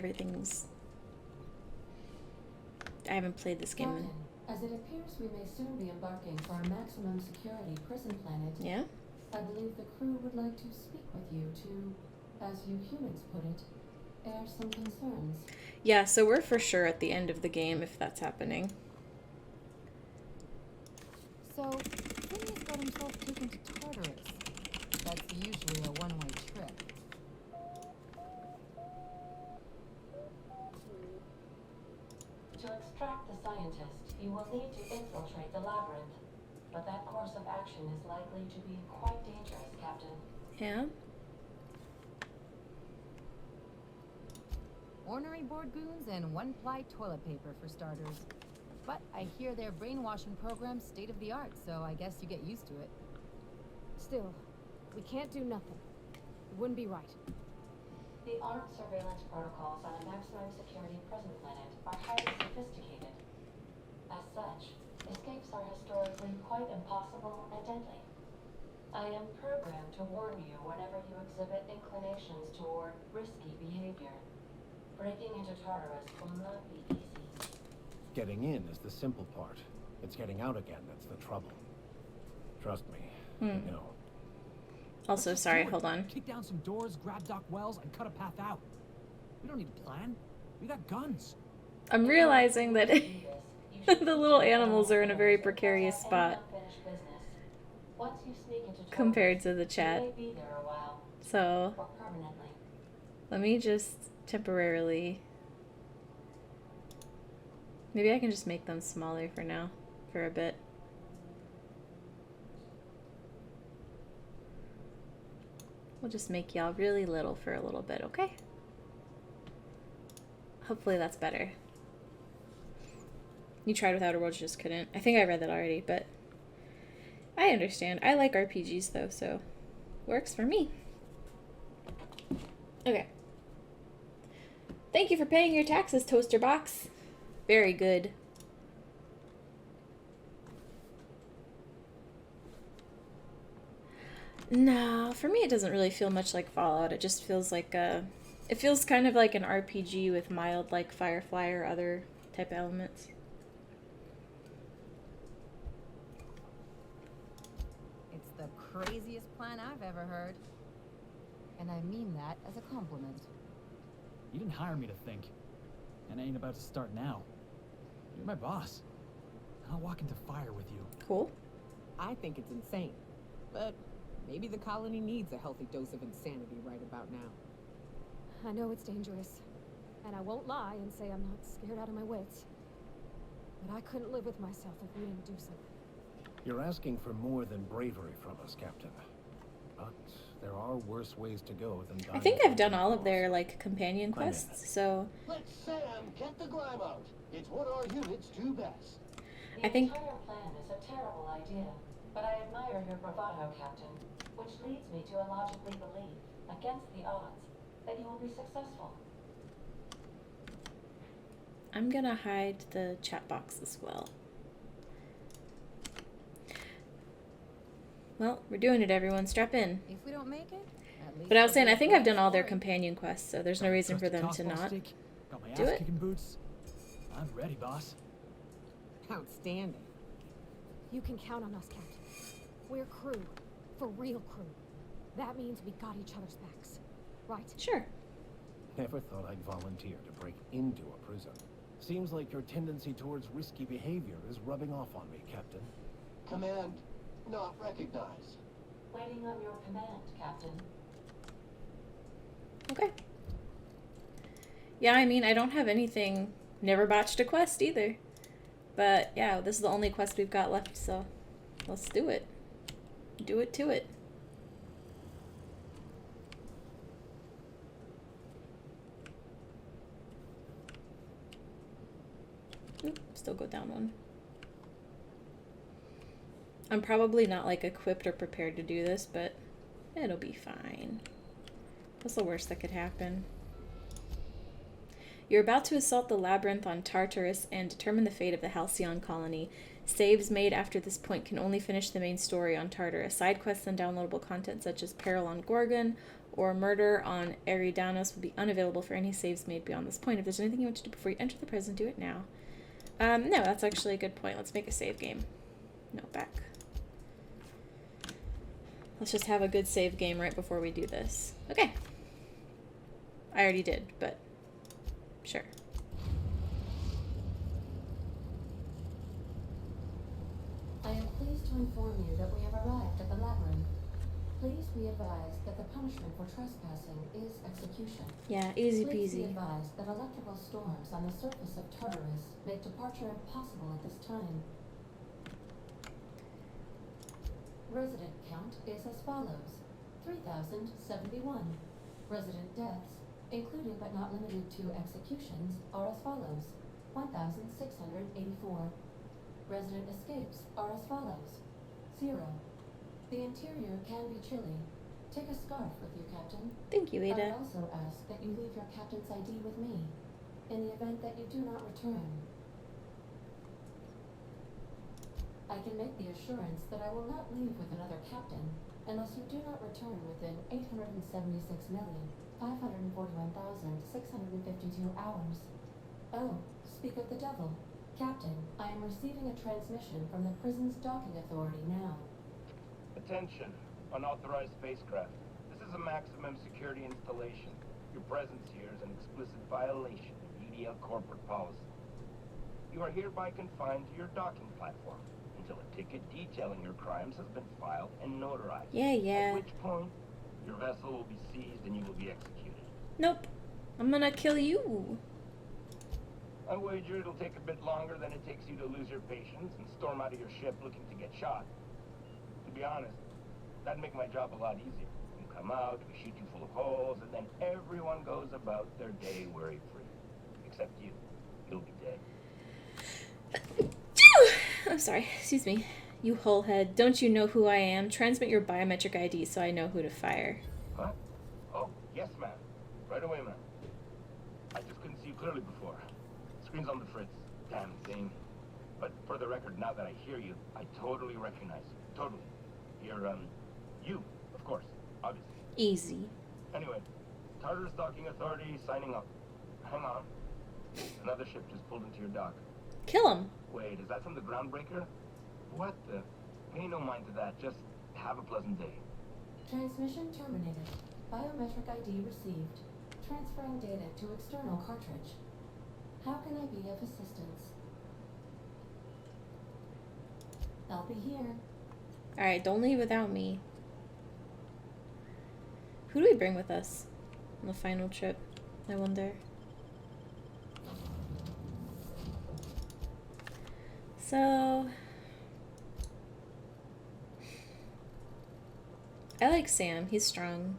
everything's... I haven't played this game. Captain, as it appears we may soon be embarking for our maximum security prison planet. Yeah? I believe the crew would like to speak with you to, as you humans put it, air some concerns. Yeah, so we're for sure at the end of the game if that's happening. So, Phineas got himself taken to Tartarus. That's usually a one-way trip. To extract the scientist, you will need to infiltrate the labyrinth. But that course of action is likely to be quite dangerous, Captain. Yeah? Ornery board goons and one-ply toilet paper for starters. But I hear their brainwashing program's state-of-the-art, so I guess you get used to it. Still, we can't do nothing. It wouldn't be right. The armed surveillance protocols on a maximum security prison planet are highly sophisticated. As such, escapes are historically quite impossible and deadly. I am programmed to warn you whenever you exhibit inclinations toward risky behavior. Breaking into Tartarus will not be easy. Getting in is the simple part. It's getting out again that's the trouble. Trust me, I know. Also, sorry, hold on. Kick down some doors, grab Doc Wells, and cut a path out. We don't need a plan. We got guns. I'm realizing that the little animals are in a very precarious spot compared to the chat. So, let me just temporarily... Maybe I can just make them smaller for now, for a bit. We'll just make y'all really little for a little bit, okay? Hopefully that's better. You tried with Outer Worlds, you just couldn't. I think I read that already, but I understand. I like RPGs though, so works for me. Okay. Thank you for paying your taxes, Toaster Box. Very good. No, for me it doesn't really feel much like Fallout. It just feels like it feels kind of like an RPG with mild like Firefly or other type of elements. It's the craziest plan I've ever heard. And I mean that as a compliment. You didn't hire me to think. And I ain't about to start now. You're my boss. I'll walk into fire with you. Cool. I think it's insane. But maybe the colony needs a healthy dose of insanity right about now. I know it's dangerous. And I won't lie and say I'm not scared out of my wits. But I couldn't live with myself if we didn't do something. You're asking for more than bravery from us, Captain. But there are worse ways to go than dying. I think I've done all of their like companion quests, so Let Sam get the grime out. It's what our units do best. I think The entire plan is a terrible idea, but I admire your bravado, Captain, which leads me to illogically believe, against the odds, that you will be successful. I'm gonna hide the chat box as well. Well, we're doing it, everyone. Strap in. If we don't make it, at least But I was saying, I we'll think be I've done all their story. companion quests, so there's no reason for them to not. Got my do it. ass-kicking boots. I'm ready, boss. Outstanding. You can count on us, Captain. We're crew. For real crew. That means we got each other's backs. Right? Sure. Never thought I'd volunteer to break into a prison. Seems like your tendency towards risky behavior is rubbing off on me, Captain. Command not recognized. Waiting on your command, Captain. Okay. Yeah, I mean, I don't have anything. Never botched a quest either. But yeah, this is the only quest we've got left, so let's do it. Do it to it. Oop, still go down one. I'm probably not like equipped or prepared to do this, but it'll be fine. What's the worst that could happen? You're about to assault the labyrinth on Tartarus and determine the fate of the Halcyon colony. Saves made after this point can only finish the main story on Tartarus. Side quests and downloadable content such as Peril on Gorgon or murder on Eridanos will be unavailable for any saves made beyond this point. If there's anything you want to do before you enter the prison, do it now. No, that's actually a good point. Let's make a save game. No, back. Let's just have a good save game right before we do this. Okay. I already did, but sure. I am pleased to inform you that we have arrived at the labyrinth. Please be advised that the punishment for trespassing is execution. Yeah, easy Please be peasy. advised that electrical storms on the surface of Tartarus make departure impossible at this time. Resident count is as follows: 3,071. Resident deaths, including but not limited to executions, are as follows: 1,684. Resident escapes are as follows: 0. The interior can be chilly. Take a scarf with you, Captain. Thank you, I would Ada. also ask that you leave your captain's ID with me, in the event that you do not return. I can make the assurance that I will not leave with another captain unless you do not return within 876,541,652 hours. Oh, speak of the devil. Captain, I am receiving a transmission from the prison's docking authority now. Attention, unauthorized spacecraft. This is a maximum security installation. Your presence here is an explicit violation of UDL corporate policy. You are hereby confined to your docking platform until a ticket detailing your crimes has been filed and notarized. Yeah. At which point, your vessel will be seized and you will be executed. Nope. I'm gonna kill you. I wager it'll take a bit longer than it takes you to lose your patience and storm out of your ship looking to get shot. To be honest, that'd make my job a lot easier. You come out, we shoot you full of holes, and then everyone goes about their day worry-free. Except you. You'll be dead. I'm sorry. Excuse me. You hullhead. Don't you know who I am? Transmit your biometric ID so I know who to fire. Huh? Oh, yes, ma'am. Right away, ma'am. I just couldn't see you clearly before. Screen's on the fritz. Damn thing. But for the record, now that I hear you, I totally recognize you. Totally. You're, you, of course. Obviously. Easy. Anyway, Tartarus Docking Authority signing up. Hang on. Another ship just pulled into your dock. Kill him. Wait, is that from the Groundbreaker? What the? Pay no mind to that. Just have a pleasant day. Transmission terminated. Biometric ID received. Transferring data to external cartridge. How can I be of assistance? I'll be here. Alright, don't leave without me. Who do we bring with us on the final trip? I wonder. So... I like Sam. He's strong.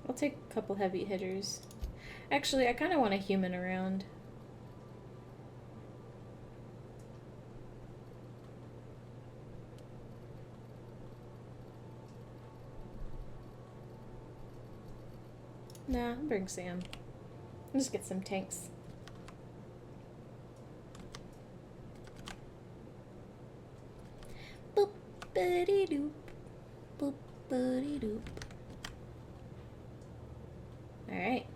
I'll take a couple heavy hitters. Actually, I kind of want a human around. Nah, I'll bring Sam. I'll just get some tanks. Boop, buddy doop. Boop, buddy doop. Alright.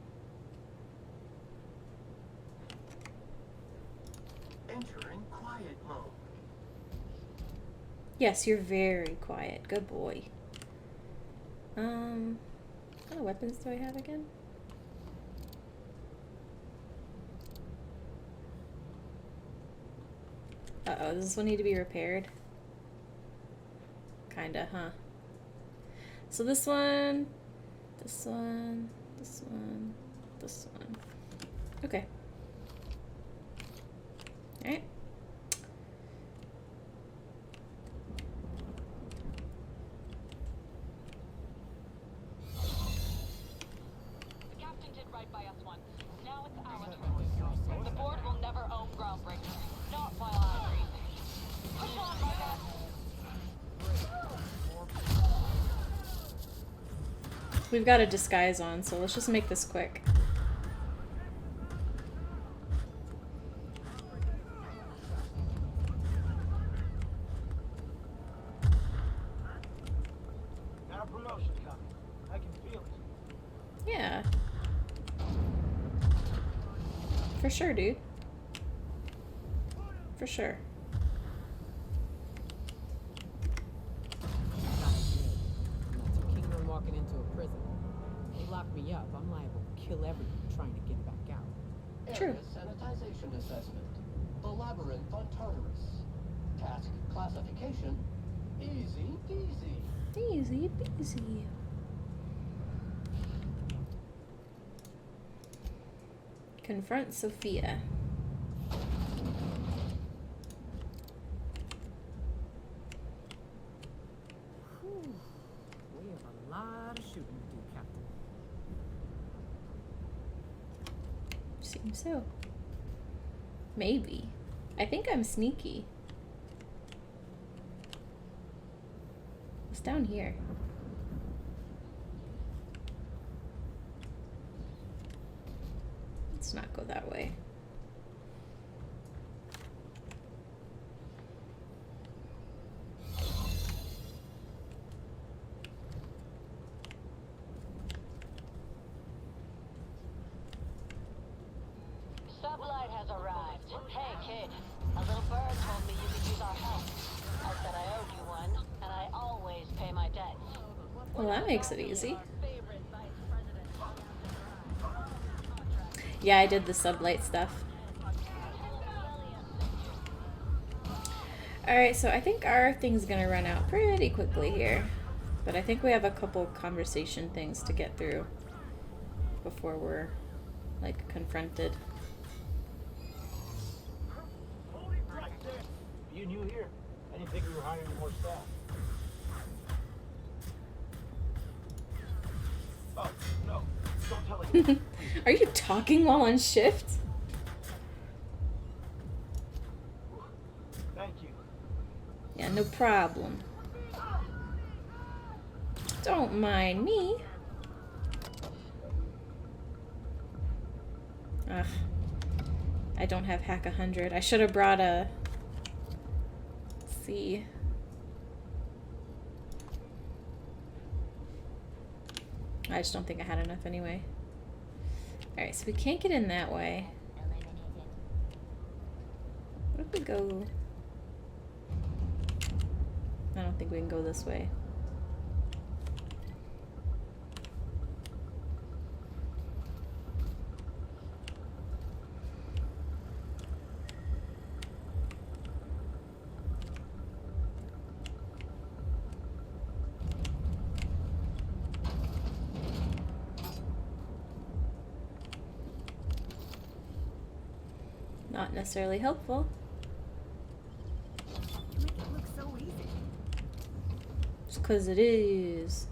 Entering quiet mode. Yes, you're very quiet. Good boy. What kind of weapons do I have again? Uh-oh, does this one need to be repaired? Kinda, huh? So this one, this one, this one, this one. Okay. Alright. The captain did right by us once. Now it's our turn. The board will never own Groundbreaker. Not while I'm breathing. Push on, my guy. We've got a disguise on, so let's just make this quick. For sure, dude. For sure. I'm not too keen on walking into a prison. They lock me up, I'm liable to kill everyone trying to get back out. True. Area sanitization assessment. The labyrinth on Tartarus. Task classification. Easy peasy. Easy peasy. Confront Sophia. Whew. We have a lot of shooting to do, Captain. Seems so. Maybe. I think I'm sneaky. It's down here. Let's not go that way. Sublight has arrived. Hey, kid. A little bird told me you could use our help. I said I owed you one, and I always pay my debts. Well, that makes it easy. Yeah, I did the sublight stuff. Alright, so I think our thing's gonna run out pretty quickly here. But I think we have a couple conversation things to get through before we're, like, confronted. You new here? I didn't think we were hiring more staff. Oh, no. Don't tell anyone. Are you talking while on shift? Thank you. Yeah, no problem. Don't mind me. Ugh. I don't have hack 100. I should have brought a... Let's see. I just don't think I had enough anyway. Alright, so we can't get in that way. What if we go... I don't think we can go this way. Not necessarily helpful. You make it look so easy. Just because it is.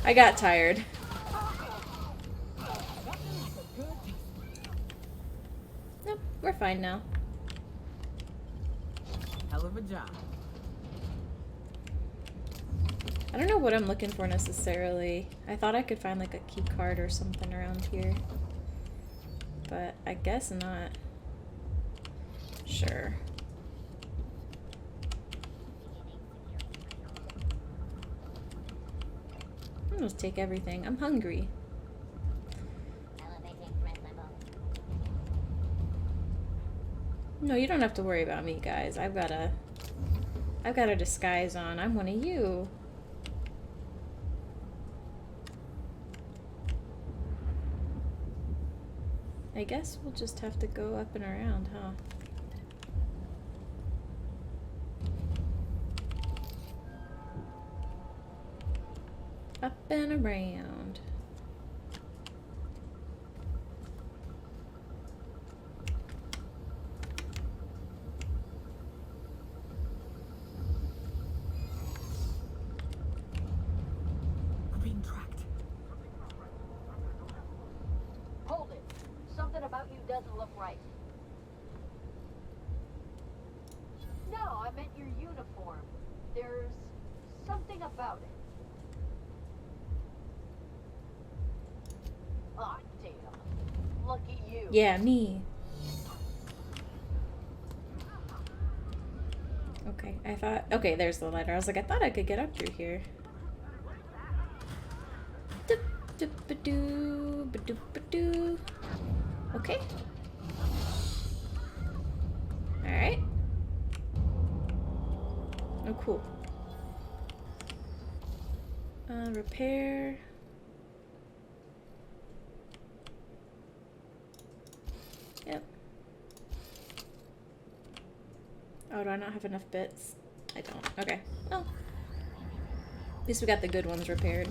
I got tired. Nope, we're fine now. Hell of a job. I don't know what I'm looking for necessarily. I thought I could find like a key card or something around here. But I guess not. Sure. I'm gonna take everything. I'm hungry. No, you don't have to worry about me, guys. I've got a disguise on. I'm one of you. I guess we'll just have to go up and around, huh? Up and around. We're being tracked. Hold it. Something about you doesn't look right. meant your uniform. There's something about it. Aw, damn. Lucky you. Yeah, me. Okay, I thought... Okay, there's the ladder. I was like, I thought I could get up through here. Doop-a-doo, ba-doop-a-doo. Okay. Alright. Oh, cool. Repair. Yep. Oh, do I not have enough bits? I don't. Okay. Well, at least we got the good ones repaired.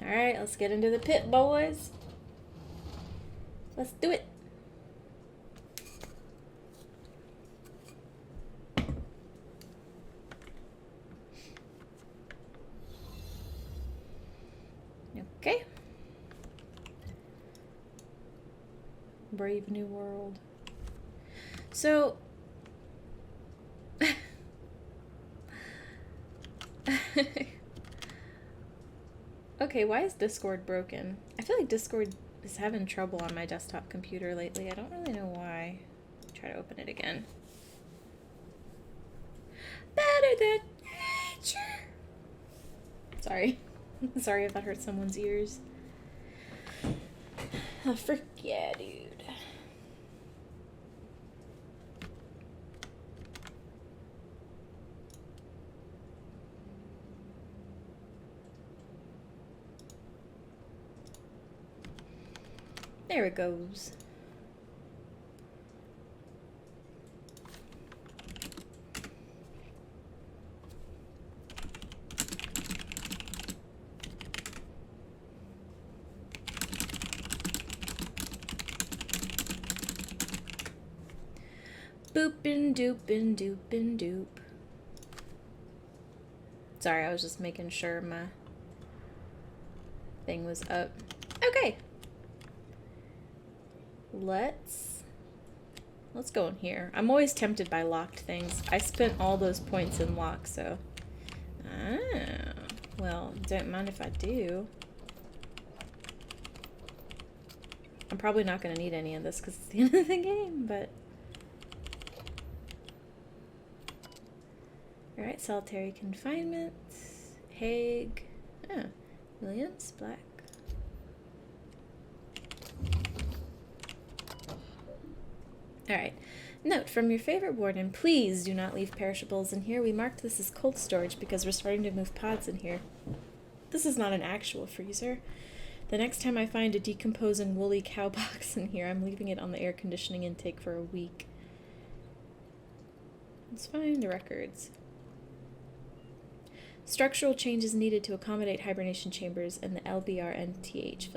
Alright, let's get into the pit, boys. Let's do it. Okay. Brave new world. So... Okay, why is Discord broken? I feel like Discord is having trouble on my desktop computer lately. I don't really know why. Try to open it again. Better than nature. Sorry. Sorry if that hurt someone's ears. Oh, frick yeah, dude. There it goes. Boopin' doopin' doopin' doop. Sorry, I was just making sure my thing was up. Okay. Let's go in here. I'm always tempted by locked things. I spent all those points in lock, so... Ah, well, don't mind if I do. I'm probably not going to need any of this because it's the end of the game, but... Alright, solitary confinement. Hague. Oh, Williams, Black. Alright. Note, from your favorite warden, please do not leave perishables in here. We marked this as cold storage because we're starting to move pods in here. This is not an actual freezer. The next time I find a decomposing woolly cow box in here, I'm leaving it on the air conditioning intake for a week. Let's find the records. Structural changes needed to accommodate hibernation chambers in the LBRNTH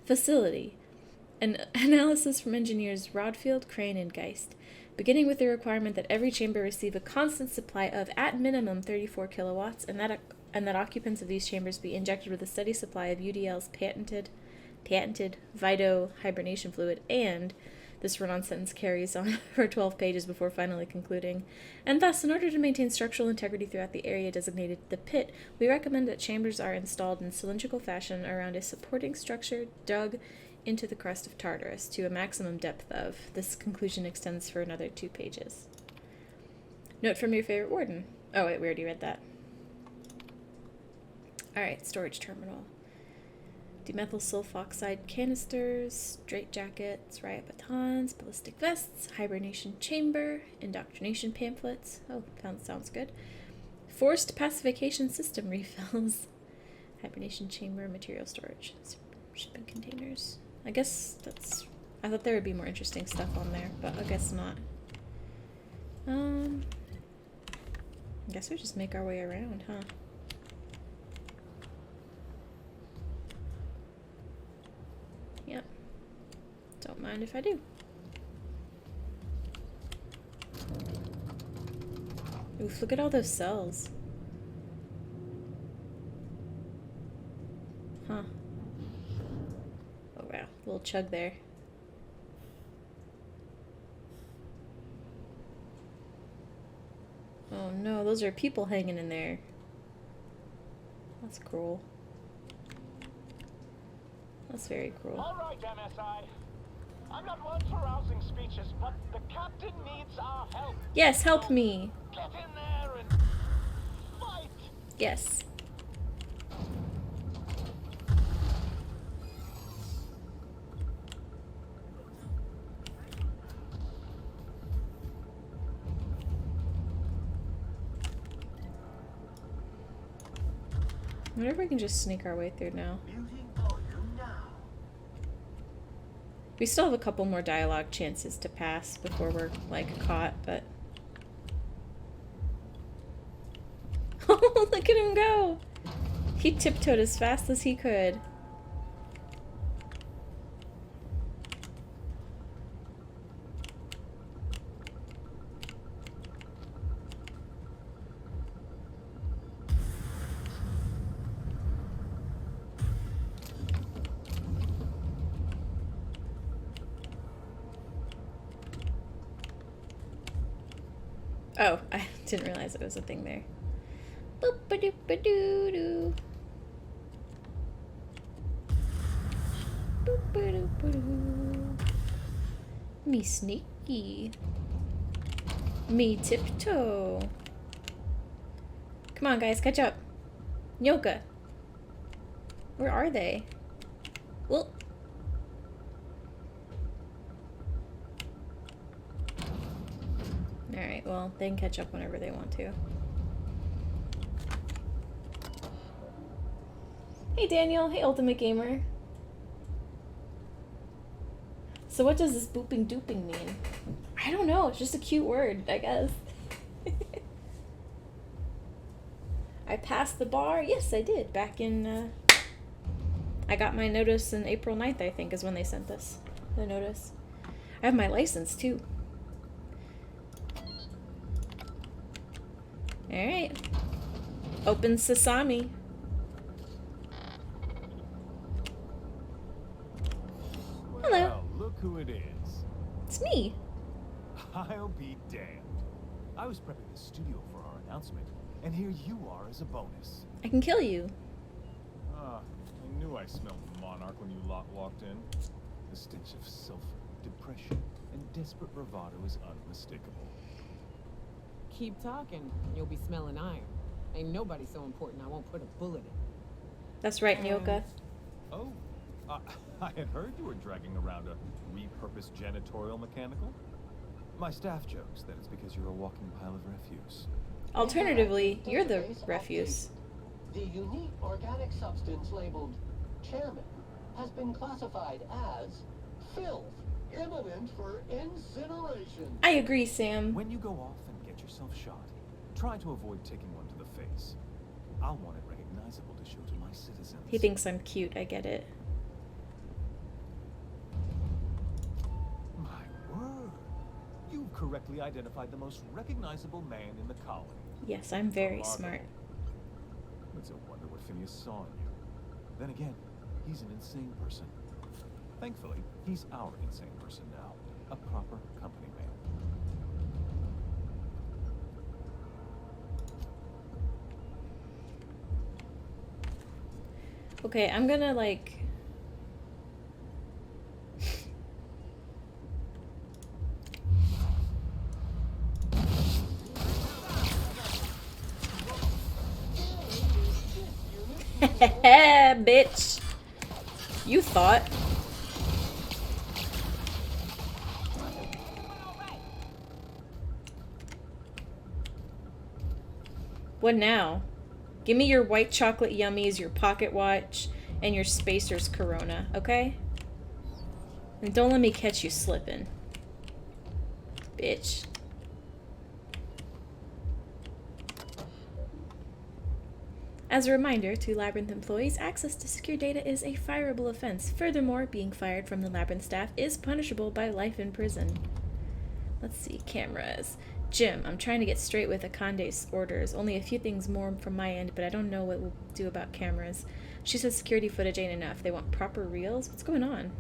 facility. An analysis from engineers Rodfield, Crane, and Geist, beginning with the requirement that every chamber receive a constant supply of, at minimum, 34 kilowatts, and that occupants of these chambers be injected with a steady supply of UDL's patented Vito hibernation fluid, and this run-on sentence carries on for 12 pages before finally concluding. And thus, in order to maintain structural integrity throughout the area designated the pit, we recommend that chambers are installed in cylindrical fashion around a supporting structure dug into the crust of Tartarus to a maximum depth of. This conclusion extends for another 2 pages. Note from your favorite warden. Oh wait, we already read that. Alright, storage terminal. Dimethyl sulfoxide canisters, straitjackets, riot batons, ballistic vests, hibernation chamber, indoctrination pamphlets. Oh, sounds good. Forced pacification system refills. Hibernation chamber, material storage, shipping containers. I guess that's... I thought there would be more interesting stuff on there, but I guess not. I guess we just make our way around, huh? Yep. Don't mind mind if I do. Oof, look at all those cells. Huh. Oh wow, little chug there. Oh no, those are people hanging in there. That's cruel. That's very cruel. All right, MSI. I'm not one for rousing speeches, but the captain needs our help. Yes, help me. Get in there and fight. Yes. I wonder if we can just sneak our way through now. We still have a couple more dialogue chances to pass before we're, like, caught, but... Oh, look at him go! He tiptoed as fast as he could. Oh, I didn't realize it was a thing there. Boop-a-doop-a-doo-doo. Boop-a-doop-a-doo. Me sneaky. Me tiptoe. Come on, guys, catch up. Nyoka. Where are they? Well. Alright, well, they can catch up whenever they want to. Hey Daniel, hey Ultimate Gamer. So what does this booping dooping mean? I don't know, it's just a cute word, I guess. I passed the bar? Yes, I did. Back in, I got my notice in April 9th, I think, is when they sent us the notice. I have my license, too. Alright. Open sesame. Hello. Well, look who it is. It's me. I'll be damned. I was prepping the studio for our announcement, and here you are as a bonus. I can kill you. Ah, I knew I smelled Monarch when you lot walked in. The stench of sulfur, depression, and desperate bravado is unmistakable. Keep talking, you'll be smelling iron. Ain't nobody so important I won't put a bullet in. That's right, Nyoka. Oh, I had heard you were dragging around a repurposed janitorial mechanical. My staff jokes that it's because you're a walking pile of refuse. Alternatively, you're the refuse. The unique organic substance labeled chairman has been classified as filth, imminent for incineration. I agree, Sam. When you go off and get yourself shot, try to avoid taking one to the face. I'll want it recognizable to show to my citizens. He thinks I'm cute, I get it. My word. You've correctly identified the most recognizable man in the colony. Yes, I'm very Remarkable. smart. It's a wonder what Phineas saw in you. Then again, he's an insane person. Thankfully, he's our insane person now. A proper company man. Okay, I'm gonna, like... Bitch. You thought. What now? Give me your white chocolate yummies, your pocket watch, and your Spacer's Corona, okay? And don't let me catch you slipping. Bitch. As a reminder to Labyrinth employees, access to secure data is a fireable offense. Furthermore, being fired from the Labyrinth staff is punishable by life in prison. Let's see, cameras. Jim, I'm trying to get straight with Akande's orders. Only a few things more from my end, but I don't know what we'll do about cameras. She says security footage ain't enough. They want proper reels? What's going on?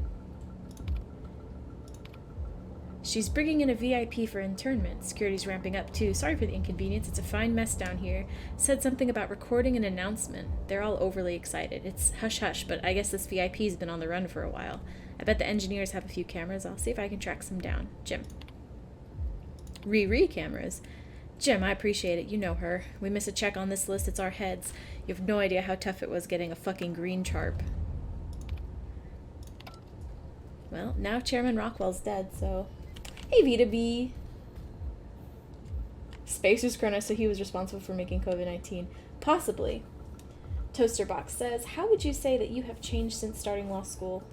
She's bringing in a VIP for internment. Security's ramping up too. Sorry for the inconvenience. It's a fine mess down here. Said something about recording an announcement. They're all overly excited. It's hush-hush, but I guess this VIP's been on the run for a while. I bet the engineers have a few cameras. I'll see if I can track some down. Jim. Riri cameras. Jim, I appreciate it. You know her. We miss a check on this list, it's our heads. You have no idea how tough it was getting a fucking green charp. Well, now Chairman Rockwell's dead, so... Hey, Vita B. Spacer's Chrono, so he was responsible for making COVID-19. Possibly. Toaster Box says, how would you say that you have changed since starting law school?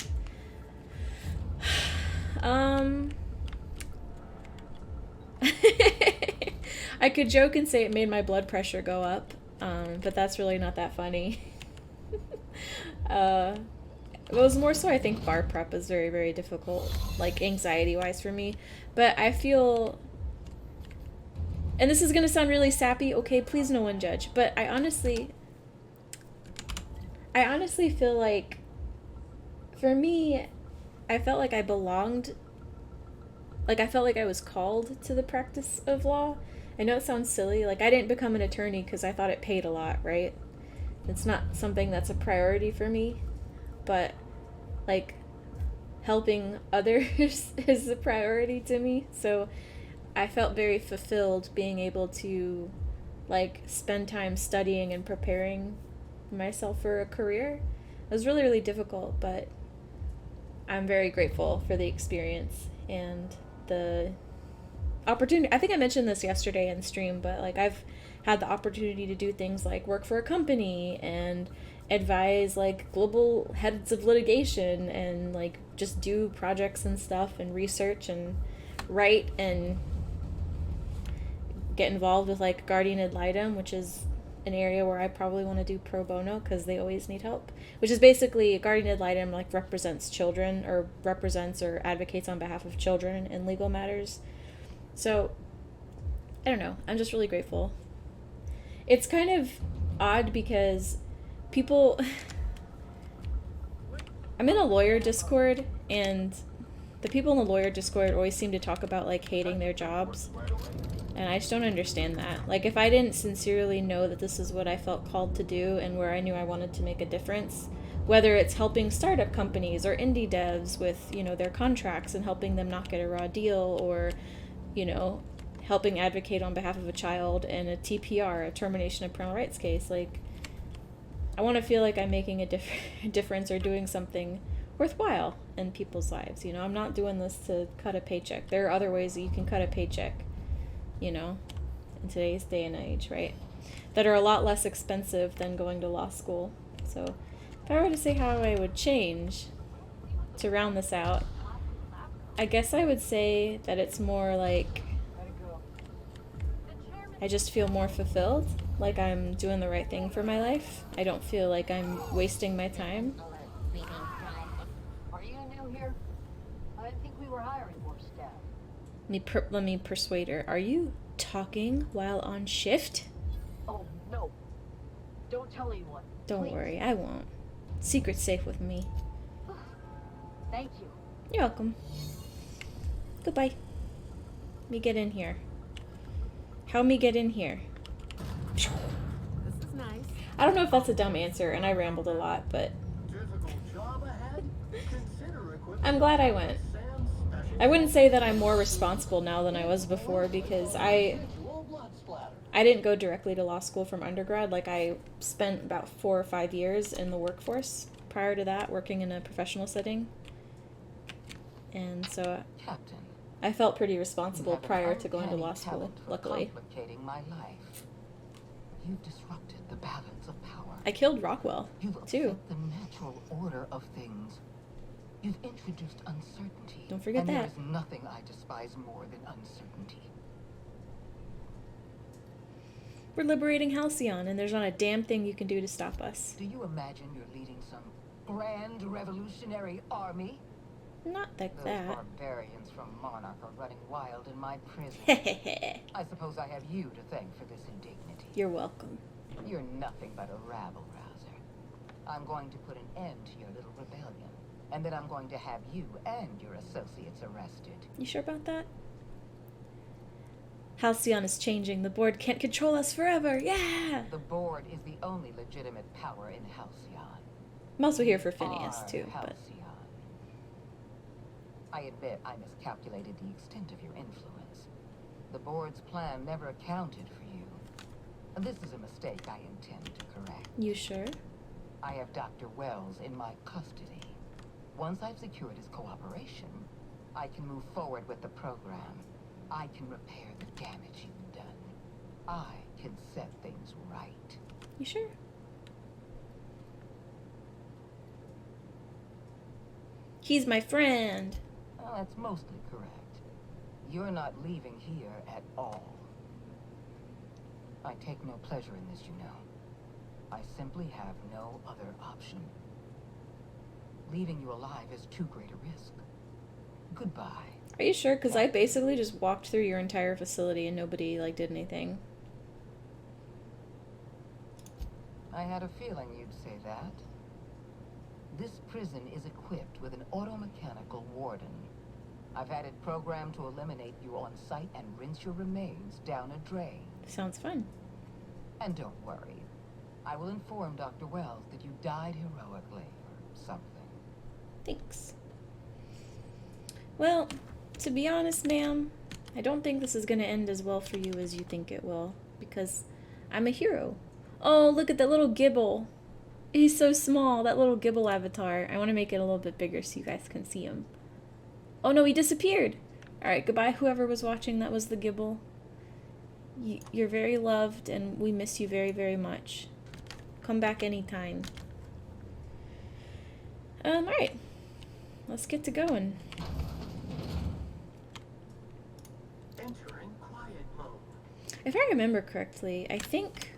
I could joke and say it made my blood pressure go up, but that's really not that funny. It was more so I think bar prep is very, very difficult, like anxiety-wise for me. But I feel, and this is gonna sound really sappy, okay, please no one judge, but I honestly feel like, for me, I felt like I belonged, like I felt like I was called to the practice of law. I know it sounds silly, like I didn't become an attorney because I thought it paid a lot, right? It's not something that's a priority for me. But, like, helping others is a priority to me. So I felt very fulfilled being able to, like, spend time studying and preparing myself for a career. It was really, really difficult, but I'm very grateful for the experience and the opportunity. I think I mentioned this yesterday in stream, but, like, I've had the opportunity to do things like work for a company and advise like global heads of litigation and like just do projects and stuff and research and write and get involved with like guardian ad litem, which is an area where I probably want to do pro bono because they always need help, which is basically guardian ad litem like represents children or represents or advocates on behalf of children in legal matters. So I don't know, I'm just really grateful. It's kind of odd because people, I'm in a lawyer Discord, and the people in the lawyer Discord always seem to talk about, like, hating their jobs, and I just don't understand that. Like, if I didn't sincerely know that this is what I felt called to do and where I knew I wanted to make a difference, whether it's helping startup companies or indie devs with, you know, their contracts and helping them not get a raw deal, or, you know, helping advocate on behalf of a child in a TPR, a termination of parental rights case, like, I want to feel like I'm making a difference or doing something worthwhile in people's lives. You know, I'm not doing this to cut a paycheck. There are other ways that you can cut a paycheck, you know, in today's day and age, right? That are a lot less expensive than going to law school. So if I were to say how I would change to round this out, I guess I would say that it's more like I just feel more fulfilled, like I'm doing the right thing for my life. I don't feel like I'm wasting my time. Are you new here? I didn't think we were hiring more staff. Let me persuade her. Are you talking while on shift? Oh, no. Don't tell anyone. Don't please. worry, I won't. Secret's safe with me. Thank you. You're welcome. Goodbye. Let me get in here. Help me get in here. This is nice. I don't know if that's a dumb answer, and I rambled a lot, but I'm glad I went. I wouldn't say that I'm more responsible now than I was before, because I didn't go directly to law school from undergrad. Like, I spent about 4 or 5 years in the workforce prior to that, working in a professional setting. And so Captain, I felt pretty responsible prior to going to law school, luckily. Complicating my life. You've disrupted the balance of power. I killed Rockwell, You've too. upset the natural order of things. You've introduced uncertainty. Don't forget and that. There is nothing I despise more than uncertainty. We're liberating Halcyon, and there's not a damn thing you can do to stop us. Do you imagine you're leading some grand revolutionary army? Not like Those that. barbarians from Monarch are running wild in my prison. I suppose I have you to thank for this indignity. You're welcome. You're nothing but a rabble-rouser. I'm going to put an end to your little rebellion, and then I'm going to have you and your associates arrested. You sure about that? Halcyon is changing. The board can't control us forever. Yeah! The board is the only legitimate power in Halcyon. I'm also here for Phineas, Our too. But Halcyon. I admit I miscalculated the extent of your influence. The board's plan never accounted for you. And this is a mistake I intend to correct. you sure? I have Dr. Wells in my custody. Once I've secured his cooperation, I can move forward with the program. I can repair the damage you've done. I can set things right. You sure? He's my friend. Well, that's mostly correct. You're not leaving here at all. I take no pleasure in this, you know. I simply have no other option. Leaving you alive is too great a risk. Goodbye. Are you sure? Because I basically just walked through your entire facility and nobody, like, did anything. I had a feeling you'd say that. This prison is equipped with an automechanical warden. I've had it programmed to eliminate you on sight and rinse your remains down a drain. Sounds fun. And don't worry. I will inform Dr. Wells that you died heroically or something. Thanks. Well, to be honest, ma'am, I don't think this is going to end as well for you as you think it will. Because I'm a hero. Oh, look at that little Gibble. He's so small, that little Gibble avatar. I want to make it a little bit bigger so you guys can see him. Oh no, he disappeared. Alright, goodbye whoever was watching. That was the Gibble. You're very loved and we miss you very, very much. Come back anytime. Alright. Let's get to going. Entering quiet mode. If I remember correctly, I think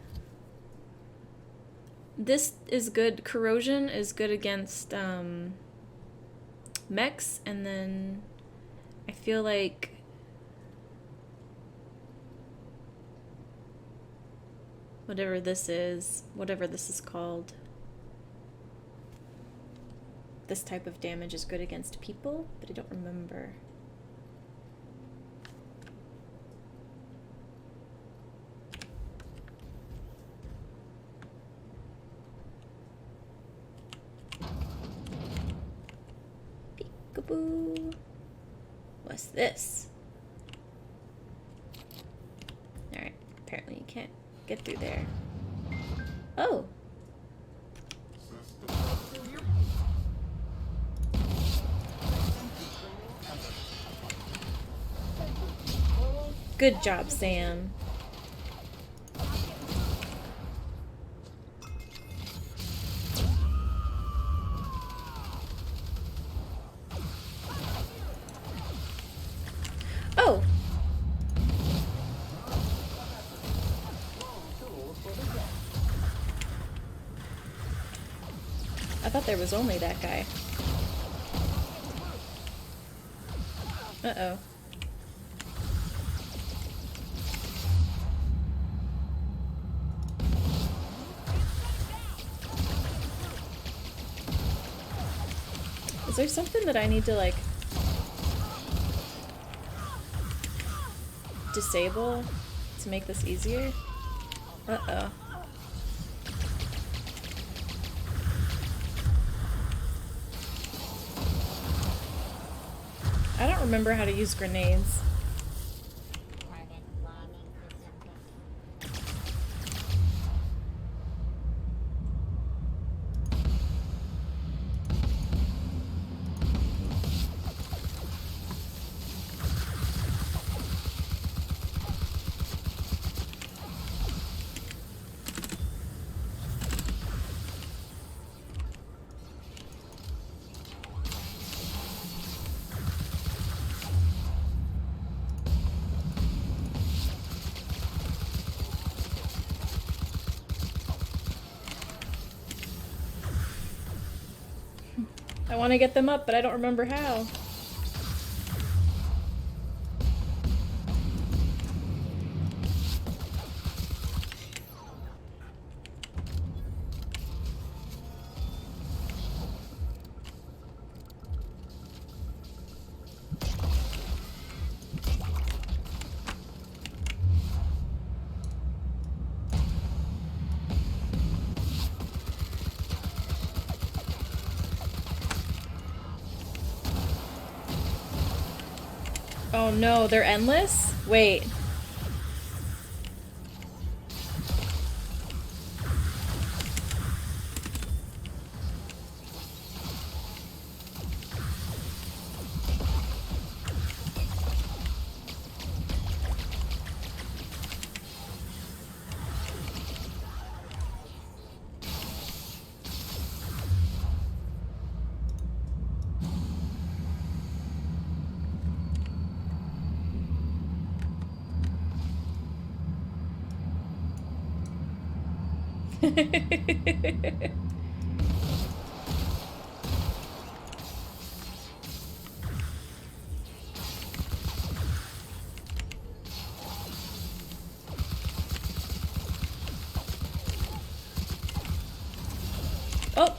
this is good. Corrosion is good against mechs, and then I feel like whatever this is called, this type of damage is good against people, but I don't remember. Peekaboo. What's this? Alright, apparently you can't get through there. Oh! Good job, Sam. Oh! I thought there was only that guy. Uh-oh. Is there something that I need to, like, disable to make this easier? Uh-oh. I don't remember how to use grenades. I want to get them up, but I don't remember how. Oh no, they're endless? Wait. Oh!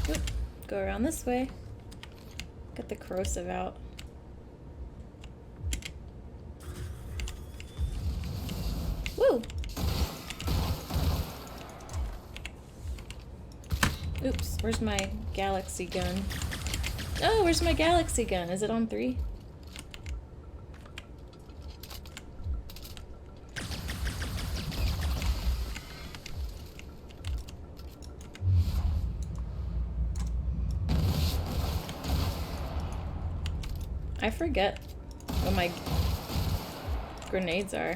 Oop. Go around this way. Get the corrosive out. Woo! Oops, where's my galaxy gun? Oh, where's my galaxy gun? Is it on 3? I forget what my grenades are.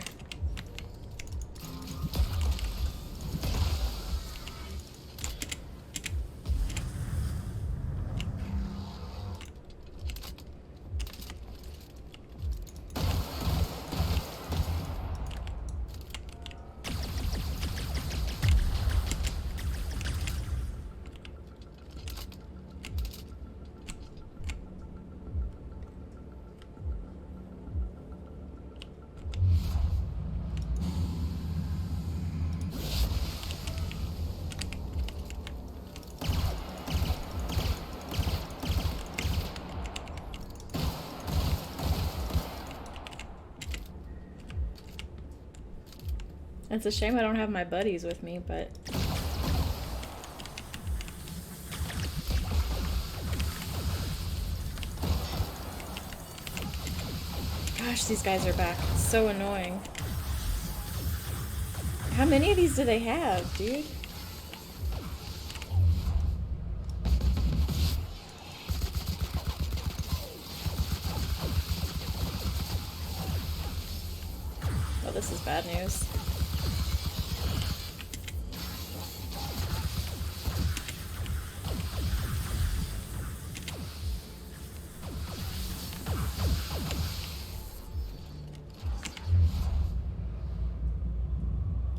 It's a shame I don't have my buddies with me, but... Gosh, these guys are back. It's so annoying. How many of these do they have, dude? Oh, this is bad news.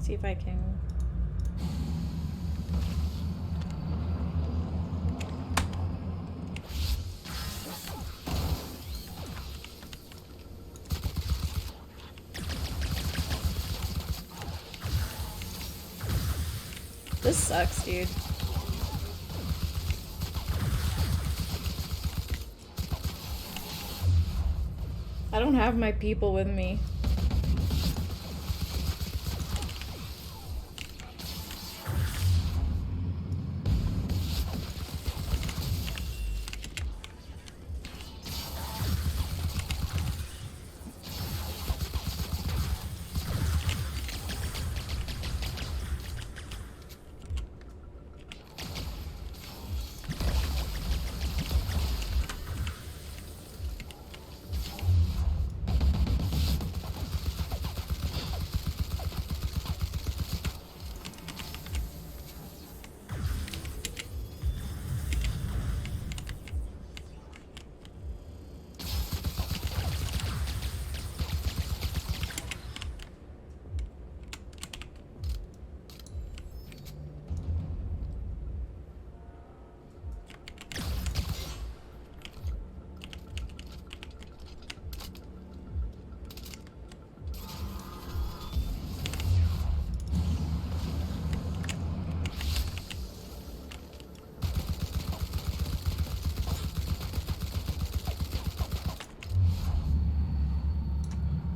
See if I can... This sucks, dude. I don't have my people with me.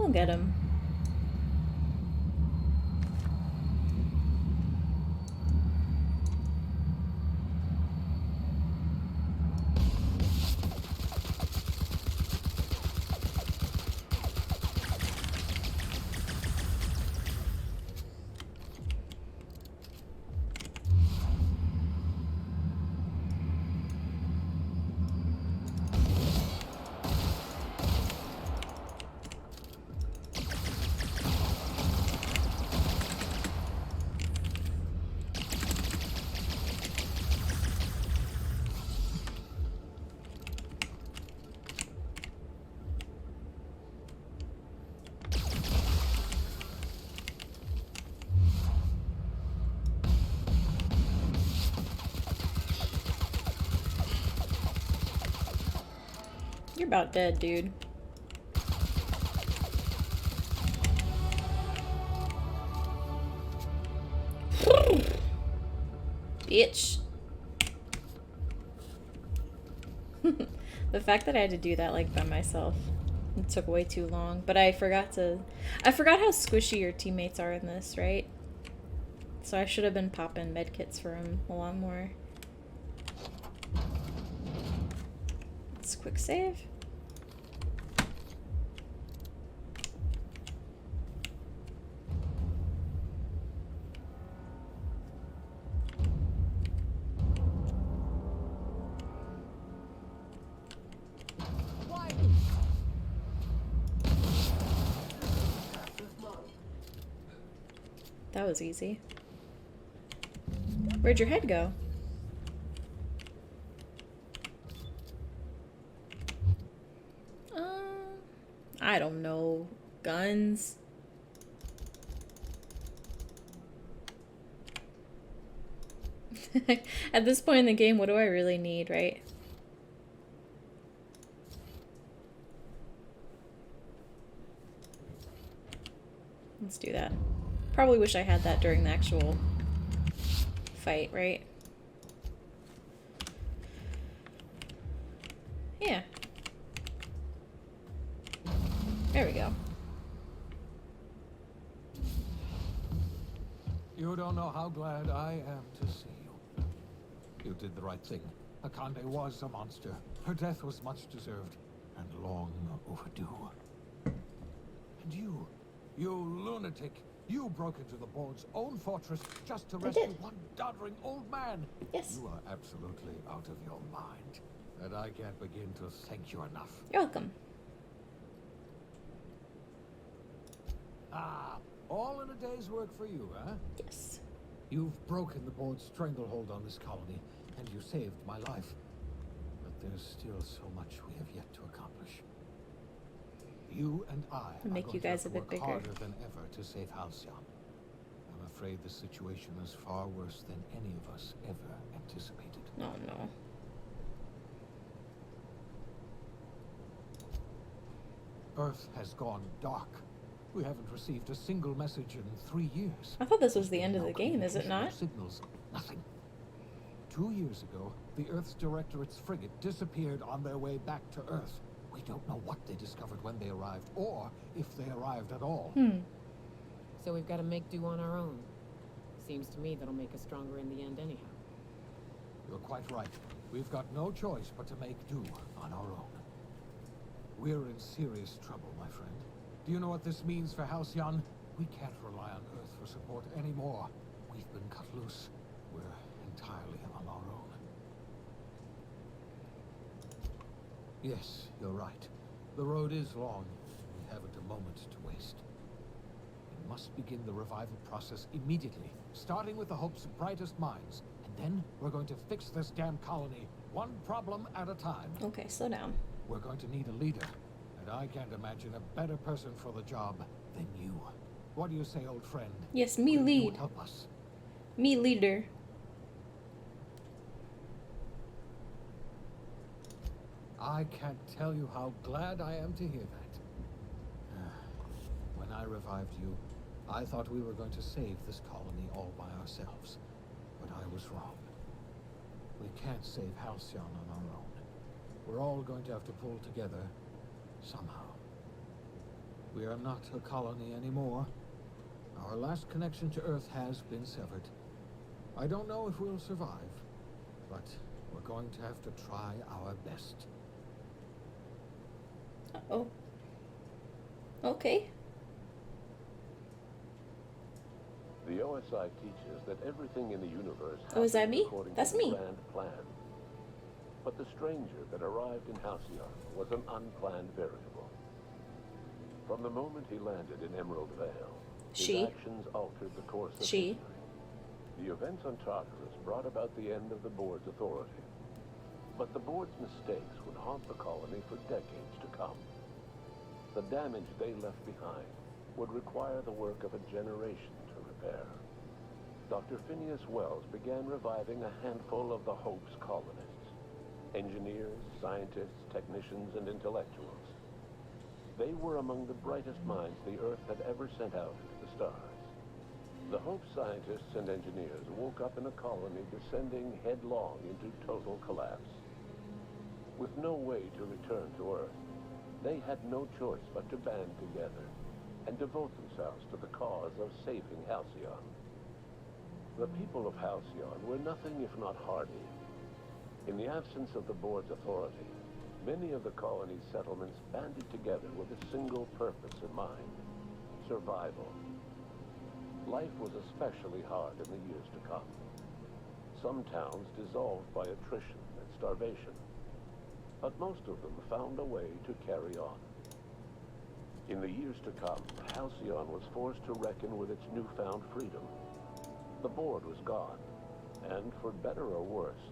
We'll get him. You're about dead, dude. Bitch. The fact that I had to do that like by myself, it took way too long. But I forgot how squishy your teammates are in this, right? So I should have been popping medkits for him a lot more. Let's quick save. That was easy. Where'd your head go? I don't know. Guns? At this point in the game, what do I really need, right? Let's do that. Probably wish I had that during the actual fight, right? Yeah. There we go. You don't know how glad I am to see you. You did the right thing. Akande was a monster. Her death was much deserved and long overdue. And you lunatic, you broke into the board's own fortress just to rescue one doddering old man. Yes. You are absolutely out of your mind. And I can't begin to thank you enough. You're welcome. Ah, all in a day's work for you, huh? Yes. You've broken the board's stranglehold on this colony, and you saved my life. But there's still so much we have yet to accomplish. You and I make you guys a bit bigger. Harder than ever to save Halcyon. I'm afraid the situation is far worse than any of us ever anticipated. Oh no. Earth has gone dark. We haven't received a single message in 3 years. I thought this was the end of the game, is it not? Signals, nothing. 2 years ago, the Earth's Directorate's frigate disappeared on their way back to Earth. We don't know what they discovered when they arrived, or if they arrived at all. So we've got to make do on our own. Seems to me that'll make us stronger in the end anyhow. You're quite right. We've got no choice but to make do on our own. We're in serious trouble, my friend. Do you know what this means for Halcyon? We can't rely on Earth for support anymore. We've been cut loose. We're entirely on our own. Yes, you're right. The road is long. We haven't a moment to waste. We must begin the revival process immediately, starting with the hope's brightest minds. And then we're going to fix this damn colony, one problem at a time. Okay, slow down. We're going to need a leader. And I can't imagine a better person for the job than you. What do you say, old friend? Yes, me Will you lead. help us? Me leader. I can't tell you how glad I am to hear that. When I revived you, I thought we were going to save this colony all by ourselves. But I was wrong. We can't save Halcyon on our own. We're all going to have to pull together somehow. We are not a colony anymore. Our last connection to Earth has been severed. I don't know if we'll survive, but we're going to have to try our best. Uh-oh. Okay. The OSI teaches that everything in the universe Oh, is that happens me? according That's to the me. grand plan. But the stranger that arrived in Halcyon was an unplanned variable. From the moment he landed in Emerald Vale, his actions altered the course of history. The events on Tartarus brought about the end of the board's authority. But the board's mistakes would haunt the colony for decades to come. The damage they left behind would require the work of a generation to repair. Dr. Phineas Wells began reviving a handful of the Hope's colonists. Engineers, scientists, technicians, and intellectuals. They were among the brightest minds the Earth had ever sent out into the stars. The Hope scientists and engineers woke up in a colony descending headlong into total collapse. With no way to return to Earth, they had no choice but to band together and devote themselves to the cause of saving Halcyon. The people of Halcyon were nothing if not hardy. In the absence of the board's authority, many of the colony's settlements banded together with a single purpose in mind: survival. Life was especially hard in the years to come. Some towns dissolved by attrition and starvation, but most of them found a way to carry on. In the years to come, Halcyon was forced to reckon with its newfound freedom. The board was gone, and for better or worse,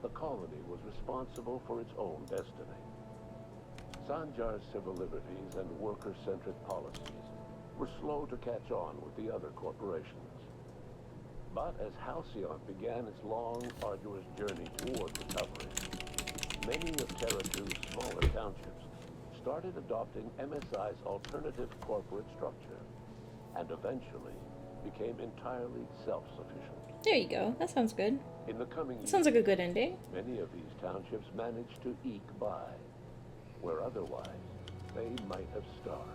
the colony was responsible for its own destiny. Sanjar's civil liberties and worker-centric policies were slow to catch on with the other corporations. But as Halcyon began its long, arduous journey toward recovery, many of Terra 2's smaller townships started adopting MSI's alternative corporate structure, and eventually became entirely self-sufficient. There you go. That sounds good. In the coming years, Sounds like a good ending. many of these townships managed to eke by, where otherwise they might have starved.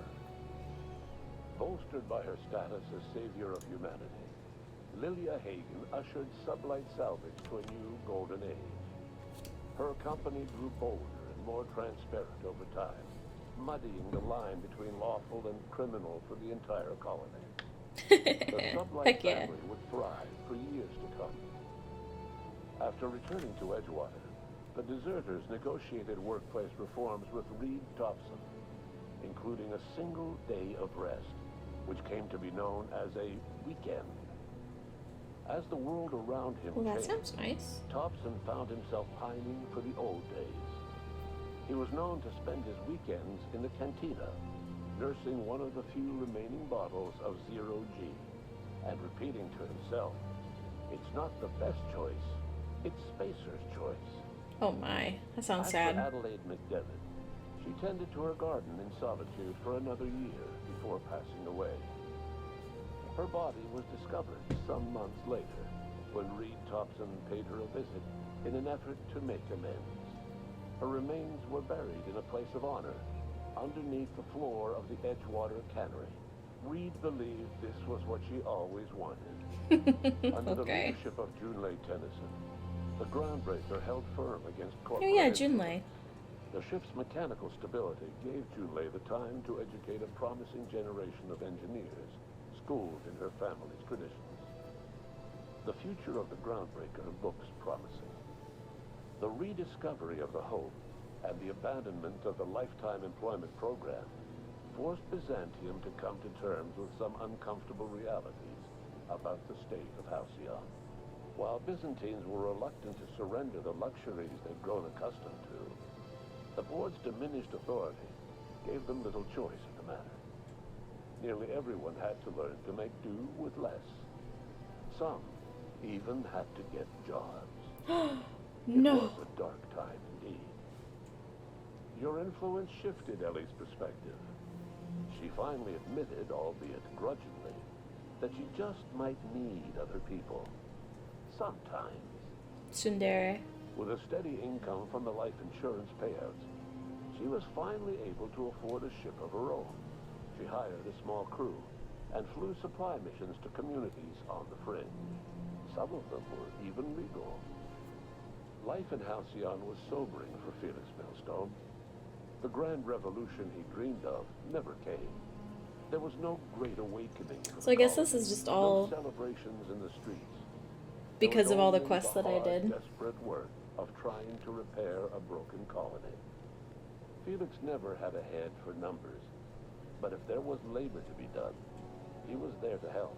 Bolstered by her status as savior of humanity, Lilia Hagen ushered sublight salvage to a new golden age. Her company grew bolder and more transparent over time, muddying the line between lawful and criminal for the entire colony. The sublight family would thrive for years to come. After returning to Edgewater, the deserters negotiated workplace reforms with Reed Thompson, including a single day of rest, which came to be known as a weekend. As the world around him That changed, sounds nice. Thompson found himself pining for the old days. He was known to spend his weekends in the cantina, nursing one of the few remaining bottles of Zero G, and repeating to himself, "It's not the best choice, it's Spacer's choice." Oh my, that sounds As sad. for Adelaide McDevitt, she tended to her garden in solitude for another year before passing away. Her body was discovered some months later when Reed Thompson paid her a visit in an effort to make amends. Her remains were buried in a place of honor underneath the floor of the Edgewater Cannery. Reed believed this was what she always wanted. Under the leadership of Junlei Tennyson, the groundbreaker held firm against corporate Junlei. The ship's mechanical stability gave Junlei the time to educate a promising generation of engineers, schooled in her family's traditions. The future of the groundbreaker looks promising. The rediscovery of the Hope and the abandonment of the lifetime employment program forced Byzantium to come to terms with some uncomfortable realities about the state of Halcyon. While Byzantines were reluctant to surrender the luxuries they'd grown accustomed to, the board's diminished authority gave them little choice in the matter. Nearly everyone had to learn to make do with less. Some even had to get jobs. No. It was a dark time indeed. Your influence shifted Ellie's perspective. She finally admitted, albeit grudgingly, that she just might need other people. Sometimes. Tsundere. With a steady income from the life insurance payouts, she was finally able to afford a ship of her own, She hired a small crew and flew supply missions to communities on the fringe. Some of them were even legal. Life in Halcyon was sobering for Felix Millstone. The grand revolution he dreamed of never came. There was no great awakening. So I guess this is just all no celebrations in the streets. because of all the quests that I did. Desperate work of trying to repair a broken colony. Felix never had a head for numbers, but if there was labor to be done, he was there to help.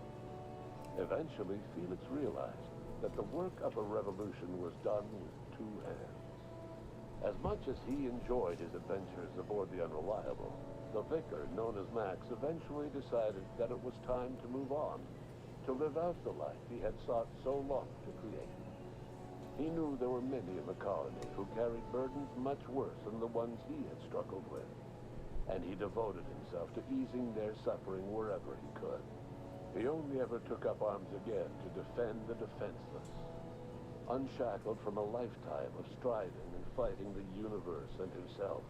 Eventually, Felix realized that the work of a revolution was done with two hands. As much as he enjoyed his adventures aboard the Unreliable, the vicar, known as Max, eventually decided that it was time to move on, to live out the life he had sought so long to create. He knew there were many in the colony who carried burdens much worse than the ones he had struggled with, and he devoted himself to easing their suffering wherever he could. He only ever took up arms again to defend the defenseless. Unshackled from a lifetime of striving and fighting the universe and himself,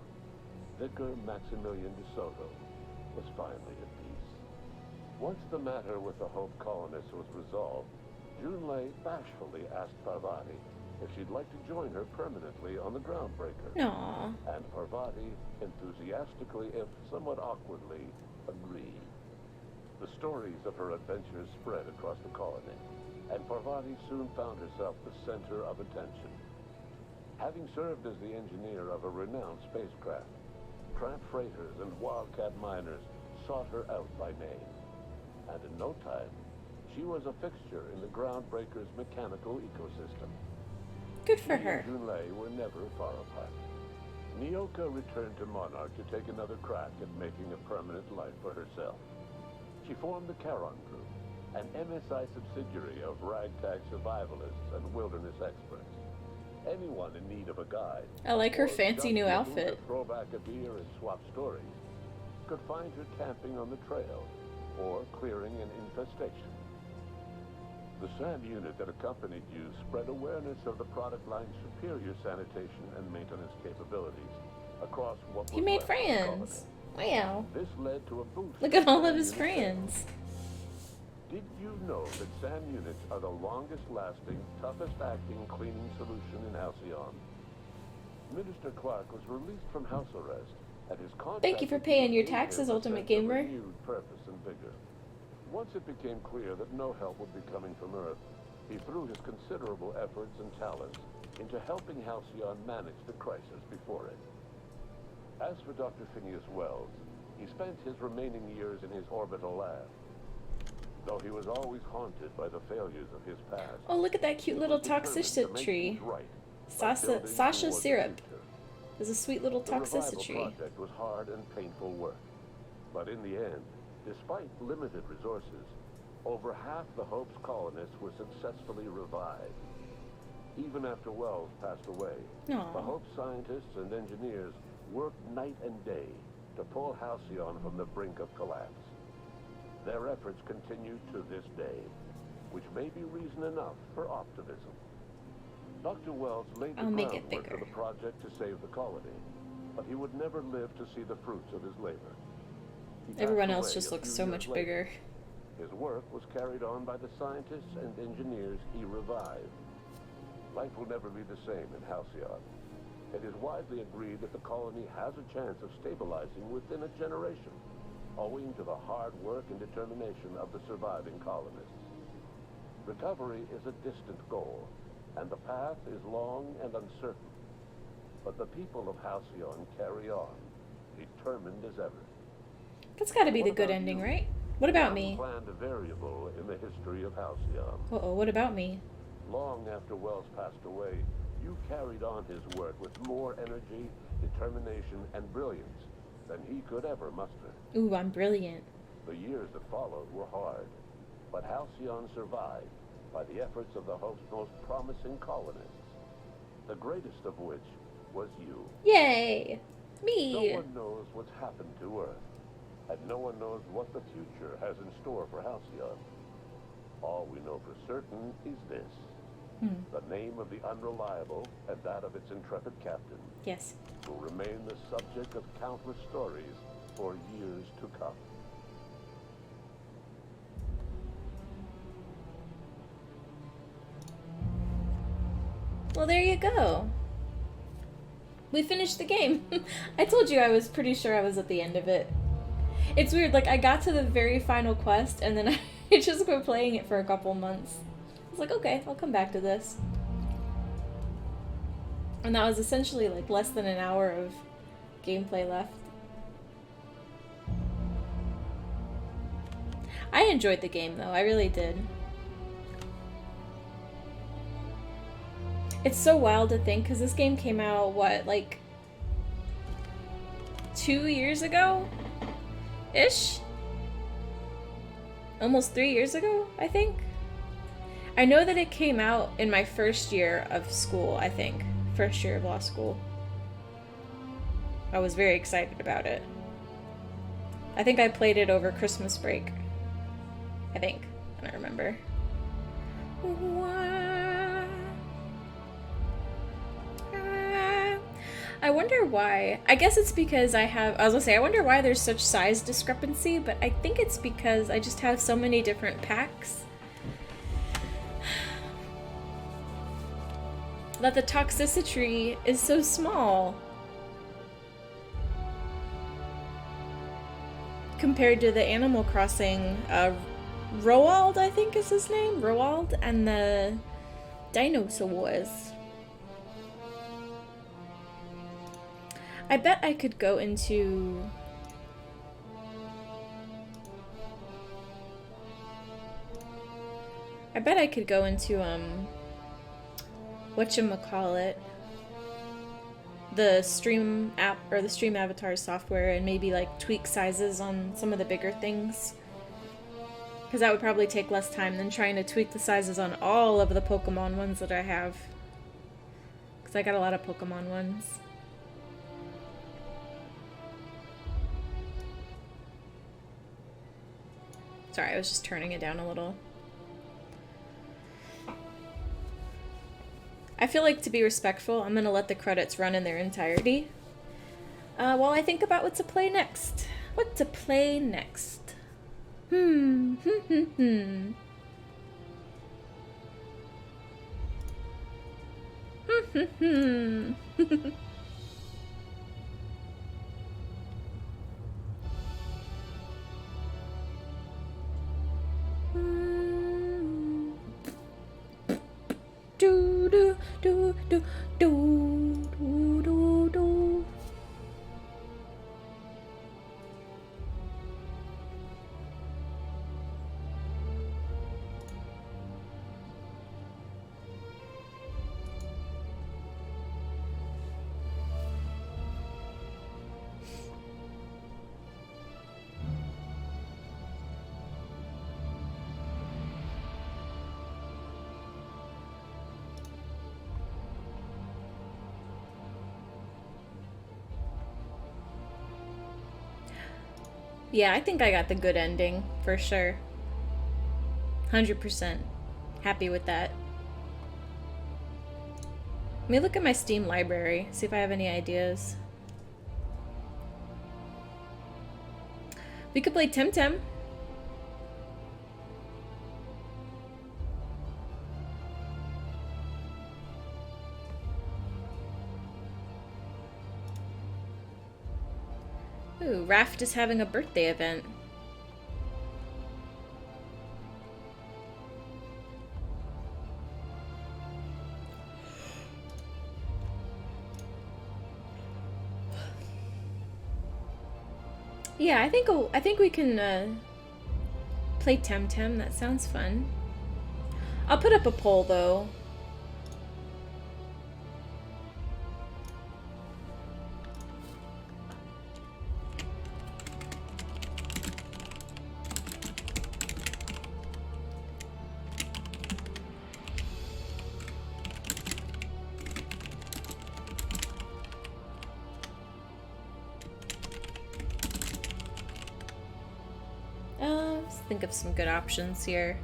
Vicar Maximilian de Soto was finally at peace. Once the matter with the Hope colonists was resolved, Junlei bashfully asked Parvati if she'd like to join her permanently on the Groundbreaker. Aww. And Parvati enthusiastically, if somewhat awkwardly, agreed. The stories of her adventures spread across the colony, and Parvati soon found herself the center of attention. Having served as the engineer of a renowned spacecraft, tramp freighters and wildcat miners sought her out by name. And in no time, she was a fixture in the Groundbreaker's mechanical ecosystem. Good for She her. and Junlei were never far apart. Nyoka returned to Monarch to take another crack at making a permanent life for herself. She formed the Charon Group, an MSI subsidiary of ragtag survivalists and wilderness experts. Anyone in need of a guide, I like her or fancy just new looking outfit. to throw back a beer and swap stories, could find her camping on the trail or clearing an infestation. The SAM unit that accompanied you spread awareness of the product line's superior sanitation and maintenance capabilities across what was He made left of the friends. Wow. colony. This led to a boost. Look in at all SAM of his unit friends. sales. Did you know that SAM units are the longest-lasting, toughest-acting cleaning solution in Halcyon? Minister Clark was released from house arrest, and his contract Thank you for with paying your gave him taxes, a Ultimate sense of Gamer. renewed purpose and vigor. Once it became clear that no help would be coming from Earth, he threw his considerable efforts and talents into helping Halcyon manage the crisis before it. As for Dr. Phineas Wells, he spent his remaining years in his orbital lab. Though he was always haunted by the failures of his past. Oh, look at that cute little he was determined to make toxicity. things right by Sasha, building Sasha towards the syrup. future. There's a sweet little The revival toxicity. project was hard and painful work, but in the end, despite limited resources, over half the Hope's colonists were successfully revived. Even after Wells passed away, Aw. the Hope scientists and engineers worked night and day to pull Halcyon from the brink of collapse. Their efforts continue to this day, which may be reason enough for optimism. Dr. Wells laid the I'll make it groundwork for bigger. the project to save the colony, but he would never live to see the fruits of his labor. He Everyone passed else away just a looks few so years much later. bigger. His work was carried on by the scientists and engineers he revived. Life will never be the same in Halcyon. It is widely agreed that the colony has a chance of stabilizing within a generation, owing to the hard work and determination of the surviving colonists. Recovery is a distant goal, and the path is long and uncertain. But the people of Halcyon carry on, determined as ever. That's gotta be the What good about ending, you? right? What about me? Unplanned variable in the history of Halcyon. Uh-oh, what about me? Long after Wells passed away, you carried on his work with more energy, determination, and brilliance than he could ever muster. Ooh, I'm brilliant. The years that followed were hard, but Halcyon survived by the efforts of the Hope's most promising colonists, the greatest of which was you. Yay! Me! No one knows what's happened to Earth, and no one knows what the future has in store for Halcyon. All we know for certain is this. The name of the Unreliable and that of its intrepid captain Yes. will remain the subject of countless stories for years to come. Well, there you go. We finished the game. I told you I was pretty sure I was at the end of it. It's weird, like I got to the very final quest and then I just quit playing it for a couple months. I was like, okay, I'll come back to this. And that was essentially like less than an hour of gameplay left. I enjoyed the game though, I really did. It's so wild to think, because this game came out, what, like 2 years ago? Ish? Almost 3 years ago, I think? I know that it came out in my first year of school, I think. First year of law school. I was very excited about it. I think I played it over Christmas break. I think. I don't remember. I wonder why. I guess it's because I was gonna say, I wonder why there's such size discrepancy, but I think it's because I just have so many different packs that the toxicity is so small compared to the Animal Crossing, Roald, I think is his name, Roald, and the Dinosaurs. I bet I could go into... whatchamacallit, the Stream app, or the Stream Avatar software, and maybe like tweak sizes on some of the bigger things. Because that would probably take less time than trying to tweak the sizes on all of the Pokemon ones that I have. Because I got a lot of Pokemon ones. Sorry, I was just turning it down a little. I feel like, to be respectful, I'm gonna let the credits run in their entirety while I think about what to play next. What to play next? Do do do do do do do do. Yeah, I think I got the good ending, for sure. 100%. Happy with that. Let me look at my Steam library, see if I have any ideas. We could play Temtem. Ooh, Raft is having a birthday event. Yeah, I think we can play Temtem. That sounds fun. I'll put up a poll though. Think of some good options here.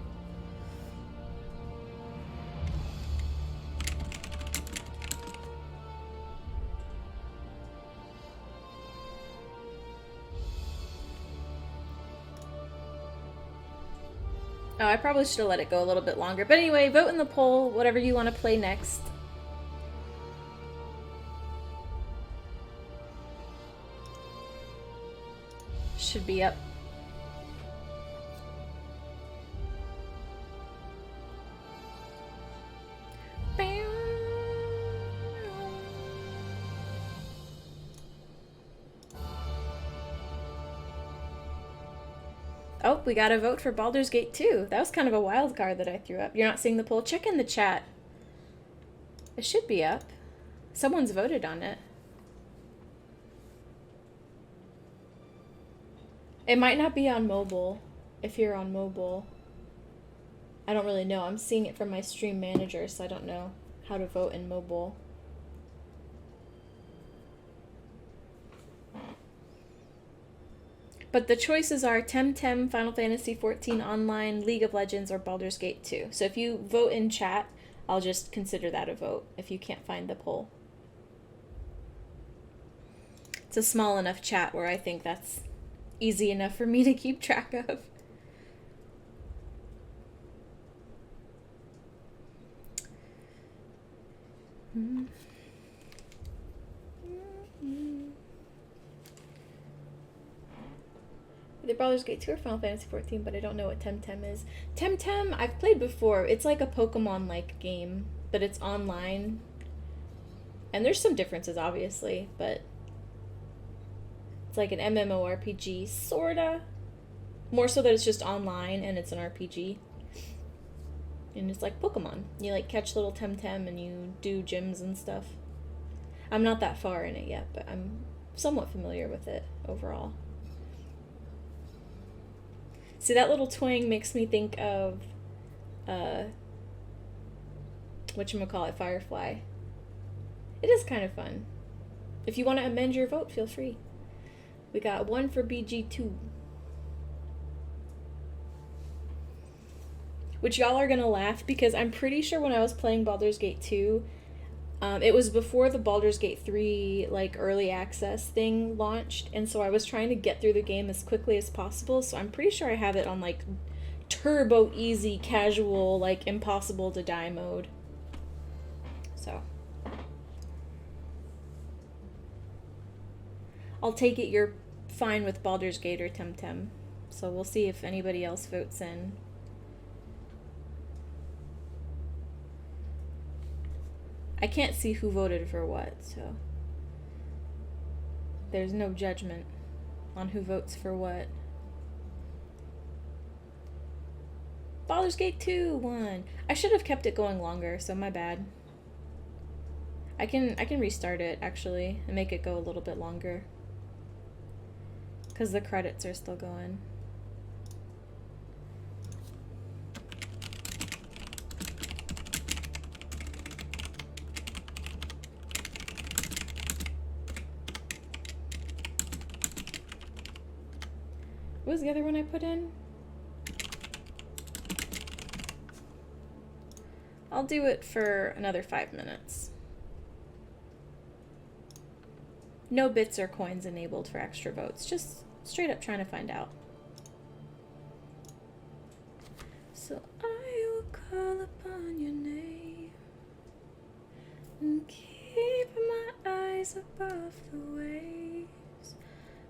Oh, I probably should have let it go a little bit longer. But anyway, vote in the poll, whatever you want to play next. Should be up. Oh, we got a vote for Baldur's Gate 2. That was kind of a wild card that I threw up. You're not seeing the poll? Check in the chat. It should be up. Someone's voted on it. It might not be on mobile, if you're on mobile. I don't really know. I'm seeing it from my stream manager, so I don't know how to vote in mobile. But the choices are Temtem, Final Fantasy XIV Online, League of Legends, or Baldur's Gate 2. So if you vote in chat, I'll just consider that a vote if you can't find the poll. It's a small enough chat where I think that's easy enough for me to keep track of. Either Baldur's Gate 2 or Final Fantasy XIV, but I don't know what Temtem is. Temtem, I've played before. It's like a Pokemon-like game, but it's online. And there's some differences, obviously, but it's like an MMORPG, sorta. More so that it's just online and it's an RPG. And it's like Pokemon. You like catch little Temtem and you do gyms and stuff. I'm not that far in it yet, but I'm somewhat familiar with it overall. See, that little twang makes me think of, whatchamacallit, Firefly. It is kind of fun. If you want to amend your vote, feel free. We got 1 for BG2. Which y'all are gonna laugh because I'm pretty sure when I was playing Baldur's Gate 2, it was before the Baldur's Gate 3 like early access thing launched, and so I was trying to get through the game as quickly as possible, so I'm pretty sure I have it on like turbo easy casual like impossible to die mode. So I'll take it you're fine with Baldur's Gate or Temtem. So we'll see if anybody else votes in. I can't see who voted for what, so there's no judgment on who votes for what. Baldur's Gate 2 won. I should have kept it going longer, so my bad. I can restart it actually and make it go a little bit longer, because the credits are still going. What was the other one I put in? I'll do it for another 5 minutes. No bits or coins enabled for extra votes. Just straight up trying to find out. So I will call upon your name and keep my eyes above the waves.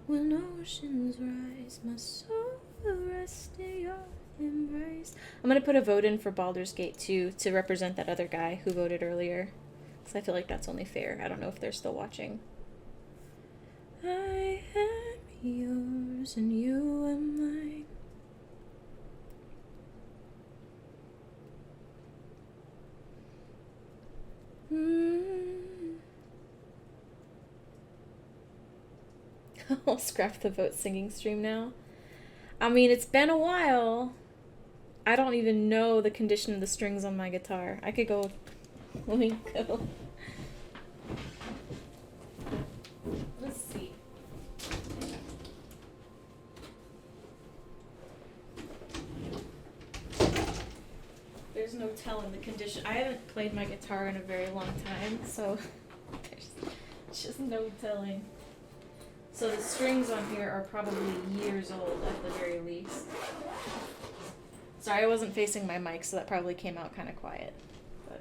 When oceans rise, my soul will rest in your embrace. I'm gonna put a vote in for Baldur's Gate 2 to represent that other guy who voted earlier, because I feel like that's only fair. I don't know if they're still watching. I am yours and you are mine. I'll scrap the vote singing stream now. I mean, it's been a while. I don't even know the condition of the strings on my guitar. I could go. Let me go. Let's see. There's no telling the condition. I haven't played my guitar in a very long time, so there's just no telling. So the strings on here are probably years old at the very least. Sorry, I wasn't facing my mic, so that probably came out kind of quiet. But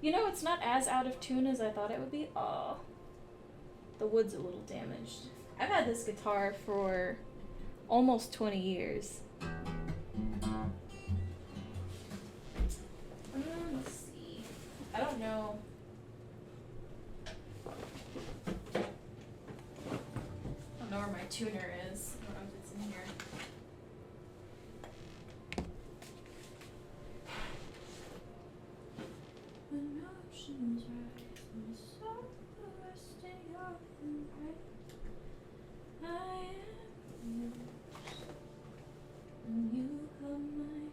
you know, not as out of tune as I thought it would be. Oh, the wood's a little damaged. I've had this guitar for almost 20 years. Let's see. I don't know. I don't know where my tuner is. I don't know if it's in here. When oceans rise and the sun stay up and bright, I am yours and you are mine.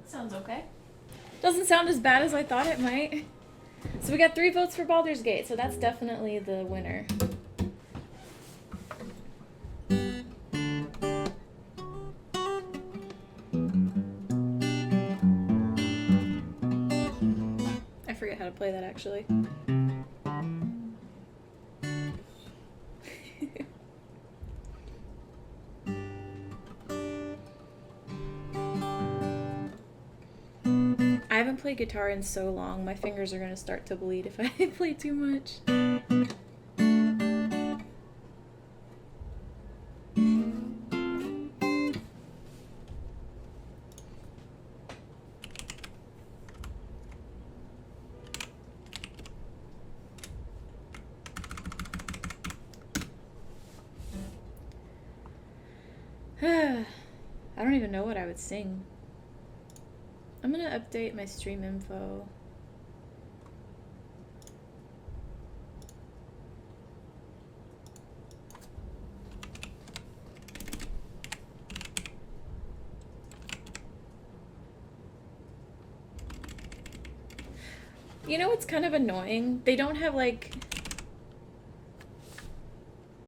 Sounds okay. Doesn't sound as bad as I thought it might. So we got 3 votes for Baldur's Gate, so that's definitely the winner. I forget how to play that actually. I haven't played guitar in so long, my fingers are going to start to bleed if I play too much. I don't even know what I would sing. I'm gonna update my stream info. You know what's kind of annoying? They don't have like